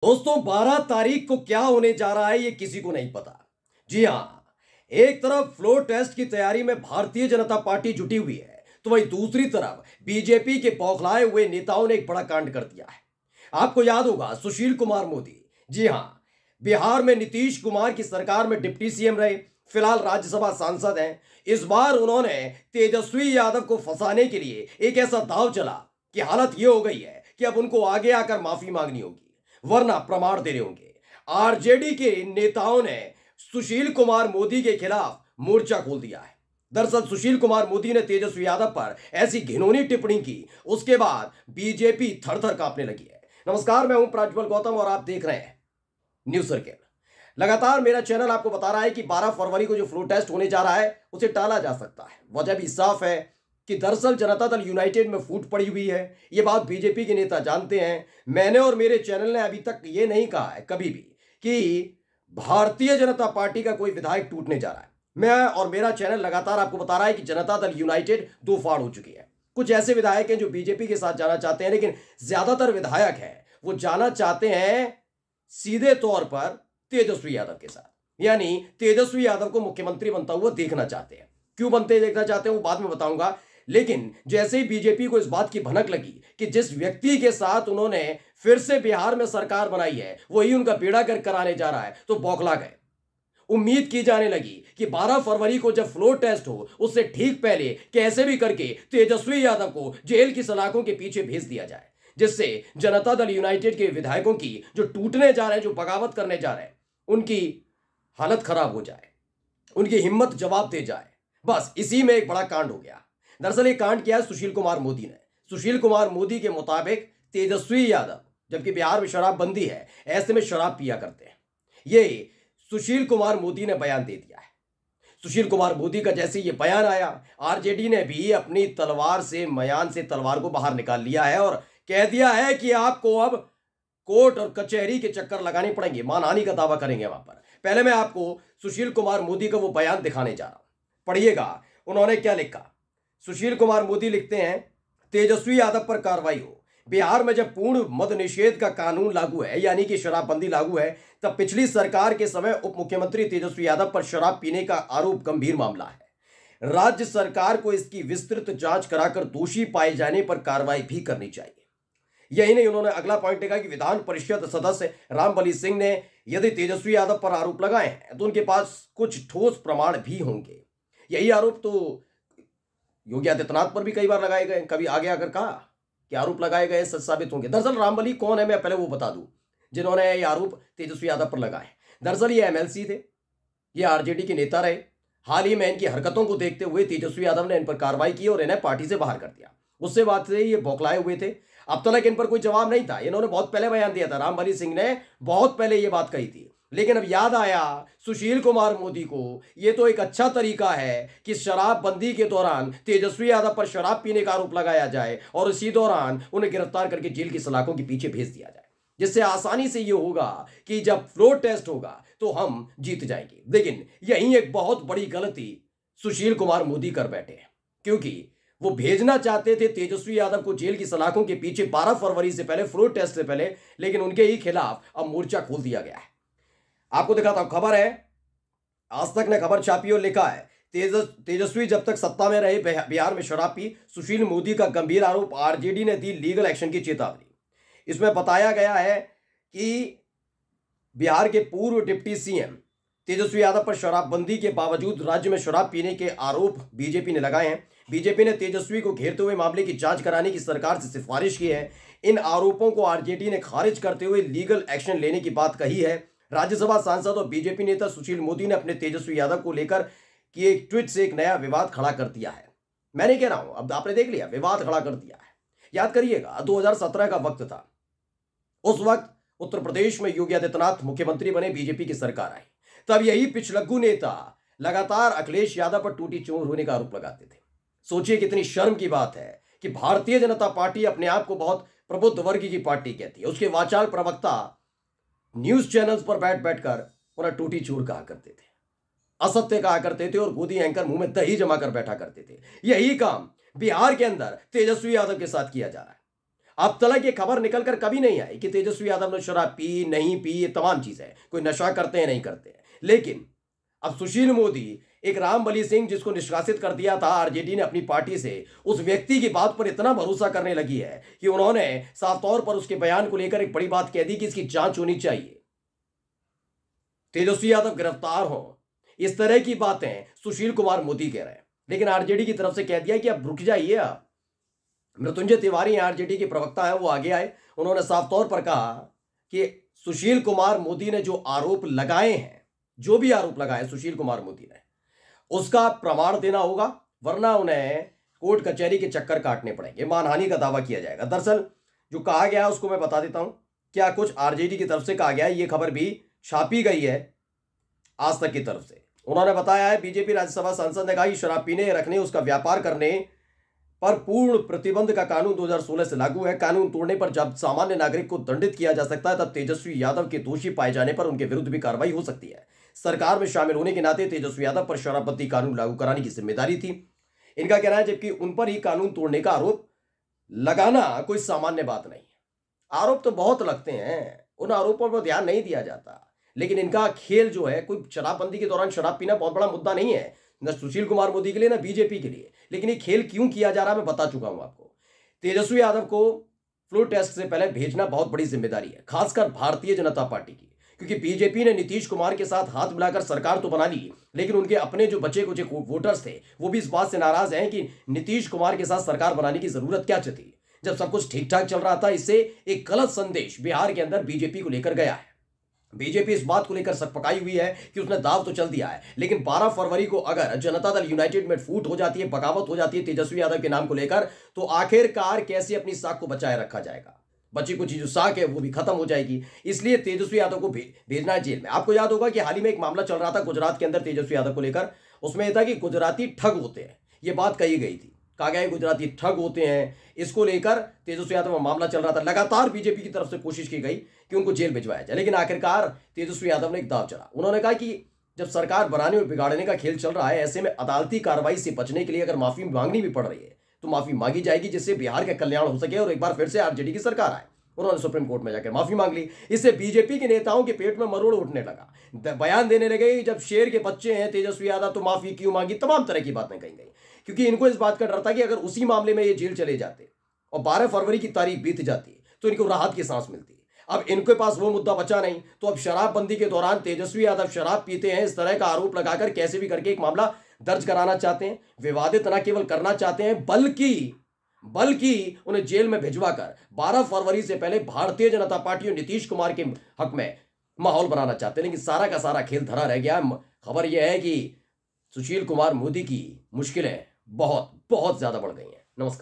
दोस्तों 12 तारीख को क्या होने जा रहा है ये किसी को नहीं पता। जी हां, एक तरफ फ्लोर टेस्ट की तैयारी में भारतीय जनता पार्टी जुटी हुई है, तो वहीं दूसरी तरफ बीजेपी के बौखलाए हुए नेताओं ने एक बड़ा कांड कर दिया है। आपको याद होगा सुशील कुमार मोदी। जी हां, बिहार में नीतीश कुमार की सरकार में डिप्टी सीएम रहे, फिलहाल राज्यसभा सांसद हैं। इस बार उन्होंने तेजस्वी यादव को फंसाने के लिए एक ऐसा दांव चला कि हालत यह हो गई है कि अब उनको आगे आकर माफी मांगनी होगी, वरना प्रमाण देने होंगे। आरजेडी के नेताओं ने सुशील कुमार मोदी के खिलाफ मोर्चा खोल दिया है। दरअसल सुशील कुमार मोदी ने तेजस्वी यादव पर ऐसी घिनौनी टिप्पणी की, उसके बाद बीजेपी थर थर कांपने लगी है। नमस्कार, मैं हूं प्रज्वल गौतम और आप देख रहे हैं न्यूज सर्किल। लगातार मेरा चैनल आपको बता रहा है कि 12 फरवरी को जो फ्लो टेस्ट होने जा रहा है उसे टाला जा सकता है। वजह भी साफ है कि दरअसल जनता दल यूनाइटेड में फूट पड़ी हुई है। यह बात बीजेपी के नेता जानते हैं। मैंने और मेरे चैनल ने अभी तक यह नहीं कहा है कभी भी कि भारतीय जनता पार्टी का कोई विधायक टूटने जा रहा है। मैं और मेरा चैनल लगातार आपको बता रहा है कि जनता दल यूनाइटेड दो फाड़ हो चुकी है। कुछ ऐसे विधायक हैं जो बीजेपी के साथ जाना चाहते हैं, लेकिन ज्यादातर विधायक हैं वो जाना चाहते हैं सीधे तौर पर तेजस्वी यादव के साथ, यानी तेजस्वी यादव को मुख्यमंत्री बनता हुआ देखना चाहते हैं। क्यों बनते देखना चाहते हैं वो बाद में बताऊंगा, लेकिन जैसे ही बीजेपी को इस बात की भनक लगी कि जिस व्यक्ति के साथ उन्होंने फिर से बिहार में सरकार बनाई है वही उनका बेड़ा गर्क कराने जा रहा है, तो बौखला गए। उम्मीद की जाने लगी कि 12 फरवरी को जब फ्लोर टेस्ट हो उससे ठीक पहले कैसे भी करके तेजस्वी यादव को जेल की सलाखों के पीछे भेज दिया जाए, जिससे जनता दल यूनाइटेड के विधायकों की जो टूटने जा रहे हैं, जो बगावत करने जा रहे हैं, उनकी हालत खराब हो जाए, उनकी हिम्मत जवाब दे जाए। बस इसी में एक बड़ा कांड हो गया। दरअसल ये कांड किया सुशील कुमार मोदी ने। सुशील कुमार मोदी के मुताबिक तेजस्वी यादव, जबकि बिहार में शराबबंदी है, ऐसे में शराब पिया करते हैं। ये सुशील कुमार मोदी ने बयान दे दिया है। सुशील कुमार मोदी का जैसे ये बयान आया, आरजेडी ने भी अपनी तलवार से, मयान से तलवार को बाहर निकाल लिया है और कह दिया है कि आपको अब कोर्ट और कचहरी के चक्कर लगाने पड़ेंगे, मानहानि का दावा करेंगे वहां पर। पहले मैं आपको सुशील कुमार मोदी का वो बयान दिखाने जा रहा हूं, पढ़िएगा उन्होंने क्या लिखा। सुशील कुमार मोदी लिखते हैं, तेजस्वी यादव पर कार्रवाई हो। बिहार में जब पूर्ण मद निषेध का कानून लागू है, यानी कि शराबबंदी लागू है, तब पिछली सरकार के समय उप मुख्यमंत्री तेजस्वी यादव पर शराब पीने का आरोप गंभीर मामला है। राज्य सरकार को इसकी विस्तृत जांच कराकर दोषी पाए जाने पर कार्रवाई भी करनी चाहिए। यही नहीं, उन्होंने अगला पॉइंट लिखा कि विधान परिषद सदस्य रामबली सिंह ने यदि तेजस्वी यादव पर आरोप लगाए हैं तो उनके पास कुछ ठोस प्रमाण भी होंगे। यही आरोप तो योगी आदित्यनाथ पर भी कई बार लगाए गए, कभी आगे आकर कहा कि आरोप लगाए गए सच साबित होंगे। दरअसल रामबली कौन है, मैं पहले वो बता दूं जिन्होंने ये आरोप तेजस्वी यादव पर लगाए। दरअसल ये एमएलसी थे, ये आरजेडी के नेता रहे। हाल ही में इनकी हरकतों को देखते हुए तेजस्वी यादव ने इन पर कार्रवाई की और इन्हें पार्टी से बाहर कर दिया। उससे बात से ये बौखलाए हुए थे। अब तक इन पर कोई जवाब नहीं था। इन्होंने बहुत पहले बयान दिया था, रामबली सिंह ने बहुत पहले ये बात कही थी, लेकिन अब याद आया सुशील कुमार मोदी को ये तो एक अच्छा तरीका है कि शराबबंदी के दौरान तेजस्वी यादव पर शराब पीने का आरोप लगाया जाए और इसी दौरान उन्हें गिरफ्तार करके जेल की सलाखों के पीछे भेज दिया जाए, जिससे आसानी से ये होगा कि जब फ्लोर टेस्ट होगा तो हम जीत जाएंगे। लेकिन यही एक बहुत बड़ी गलती सुशील कुमार मोदी कर बैठे हैं, क्योंकि वो भेजना चाहते थे तेजस्वी यादव को जेल की सलाखों के पीछे 12 फरवरी से पहले, फ्लोर टेस्ट से पहले, लेकिन उनके ही खिलाफ अब मोर्चा खोल दिया गया है। आपको दिखाता हूं, खबर है, आज तक ने खबर छापी और लिखा है, तेजस्वी जब तक सत्ता में रहे बिहार में शराब पी, सुशील मोदी का गंभीर आरोप, आरजेडी ने दी लीगल एक्शन की चेतावनी। इसमें बताया गया है कि बिहार के पूर्व डिप्टी सीएम तेजस्वी यादव पर शराबबंदी के बावजूद राज्य में शराब पीने के आरोप बीजेपी ने लगाए हैं। बीजेपी ने तेजस्वी को घेरते हुए मामले की जांच कराने की सरकार से सिफारिश की है। इन आरोपों को आरजेडी ने खारिज करते हुए लीगल एक्शन लेने की बात कही है। राज्यसभा सांसद और बीजेपी नेता सुशील मोदी ने अपने तेजस्वी यादव को लेकर कि एक ट्वीट से एक नया विवाद खड़ा कर दिया है। मैं नहीं कह रहा हूं, अब आपने देख लिया, विवाद खड़ा कर दिया है। याद करिएगा 2017 का वक्त था। उस वक्त उत्तर प्रदेश में योगी आदित्यनाथ मुख्यमंत्री बने, बीजेपी की सरकार आई। तब यही पिछलग्गू नेता लगातार अखिलेश यादव पर टूटी चोर होने का आरोप लगाते थे। सोचिए कितनी शर्म की बात है कि भारतीय जनता पार्टी अपने आप को बहुत प्रबुद्ध वर्ग की पार्टी कहती है। उसके वाचाल प्रवक्ता न्यूज चैनल्स पर बैठ बैठकर उन्हें टूटी चोर कहा करते थे, असत्य कहा करते थे और गोदी एंकर मुंह में दही जमा कर बैठा करते थे। यही काम बिहार के अंदर तेजस्वी यादव के साथ किया जा रहा है। अब तक ये खबर निकलकर कभी नहीं आई कि तेजस्वी यादव ने शराब पी नहीं पी, ये तमाम चीजें, कोई नशा करते हैं नहीं करते हैं। लेकिन अब सुशील मोदी, एक रामबली सिंह जिसको निष्कासित कर दिया था आरजेडी ने अपनी पार्टी से, उस व्यक्ति की बात पर इतना भरोसा करने लगी है कि उन्होंने साफ तौर पर उसके बयान को लेकर एक बड़ी बात कह दी कि इसकी जांच होनी चाहिए, तेजस्वी यादव गिरफ्तार हो। इस तरह की बातें सुशील कुमार मोदी कह रहे हैं, लेकिन आरजेडी की तरफ से कह दिया कि अब रुक जाइए। आप मृत्युंजय तिवारी आरजेडी के प्रवक्ता हैं, वो आगे आए, उन्होंने साफ तौर पर कहा कि सुशील कुमार मोदी ने जो आरोप लगाए हैं, जो भी आरोप लगाए सुशील कुमार मोदी ने, उसका प्रमाण देना होगा, वरना उन्हें कोर्ट कचहरी के चक्कर काटने पड़ेंगे, मानहानि का दावा किया जाएगा। दरअसल जो कहा गया है उसको मैं बता देता हूं, क्या कुछ आरजेडी की तरफ से कहा गया है। यह खबर भी छापी गई है आज तक की तरफ से। उन्होंने बताया है, बीजेपी राज्यसभा सांसद ने कहा कि शराब पीने, रखने, उसका व्यापार करने पर पूर्ण प्रतिबंध का कानून 2016 से लागू है। कानून तोड़ने पर जब सामान्य नागरिक को दंडित किया जा सकता है, तब तेजस्वी यादव के दोषी पाए जाने पर उनके विरुद्ध भी कार्रवाई हो सकती है। सरकार में शामिल होने के नाते तेजस्वी यादव पर शराबबंदी कानून लागू कराने की जिम्मेदारी थी, इनका कहना है, जबकि उन पर ही कानून तोड़ने का आरोप लगाना कोई सामान्य बात नहीं है। आरोप तो बहुत लगते हैं, उन आरोपों पर ध्यान नहीं दिया जाता, लेकिन इनका खेल जो है, कोई शराबबंदी के दौरान शराब पीना बहुत बड़ा मुद्दा नहीं है, न सुशील कुमार मोदी के लिए, न बीजेपी के लिए। लेकिन ये खेल क्यों किया जा रहा है मैं बता चुका हूं आपको। तेजस्वी यादव को फ्लोर टेस्ट से पहले भेजना बहुत बड़ी जिम्मेदारी है, खासकर भारतीय जनता पार्टी की, क्योंकि बीजेपी ने नीतीश कुमार के साथ हाथ मिलाकर सरकार तो बना ली, लेकिन उनके अपने जो बचे कुछ वोटर्स थे वो भी इस बात से नाराज हैं कि नीतीश कुमार के साथ सरकार बनाने की जरूरत क्या थी, जब सब कुछ ठीक ठाक चल रहा था। इससे एक गलत संदेश बिहार के अंदर बीजेपी को लेकर गया है। बीजेपी इस बात को लेकर सकपकाई हुई है कि उसने दाव तो चल दिया है, लेकिन 12 फरवरी को अगर जनता दल यूनाइटेड में फूट हो जाती है, बगावत हो जाती है तेजस्वी यादव के नाम को लेकर, तो आखिरकार कैसे अपनी साख को बचाए रखा जाएगा। बची कुछ जो साख है वो भी खत्म हो जाएगी। इसलिए तेजस्वी यादव को भेजना है जेल में। आपको याद होगा कि हाल ही में एक मामला चल रहा था गुजरात के अंदर तेजस्वी यादव को लेकर, उसमें यह था कि गुजराती ठग होते हैं, ये बात कही गई थी, कहा गया गुजराती ठग होते हैं। इसको लेकर तेजस्वी यादव में मामला चल रहा था, लगातार बीजेपी की तरफ से कोशिश की गई कि उनको जेल भिजवाया जाए, लेकिन आखिरकार तेजस्वी यादव ने एक दाव चला। उन्होंने कहा कि जब सरकार बनाने और बिगाड़ने का खेल चल रहा है, ऐसे में अदालती कार्रवाई से बचने के लिए अगर माफी मांगनी भी पड़ रही है तो माफी मांगी जाएगी, जिससे बिहार का कल्याण हो सके और एक बार फिर से आरजेडी की सरकार आए। उन्होंने सुप्रीम कोर्ट में जाकर माफी मांग ली। इससे बीजेपी के नेताओं के पेट में मरोड़ उठने लगा, बयान देने लगे जब शेर के बच्चे हैं तेजस्वी यादव तो माफी क्यों मांगी, तमाम तरह की बातें कही गई, क्योंकि इनको इस बात का डर था कि अगर उसी मामले में ये जेल चले जाते और 12 फरवरी की तारीख बीत जाती तो इनको राहत की सांस मिलती। अब इनके पास वो मुद्दा बचा नहीं, तो अब शराबबंदी के दौरान तेजस्वी यादव शराब पीते हैं, इस तरह का आरोप लगाकर कैसे भी करके एक मामला दर्ज कराना चाहते हैं, विवादित न केवल करना चाहते हैं बल्कि उन्हें जेल में भिजवाकर 12 फरवरी से पहले भारतीय जनता पार्टी और नीतीश कुमार के हक में माहौल बनाना चाहते हैं। लेकिन सारा का सारा खेल धरा रह गया। खबर यह है कि सुशील कुमार मोदी की मुश्किलें बहुत बहुत ज्यादा बढ़ गई हैं। नमस्कार।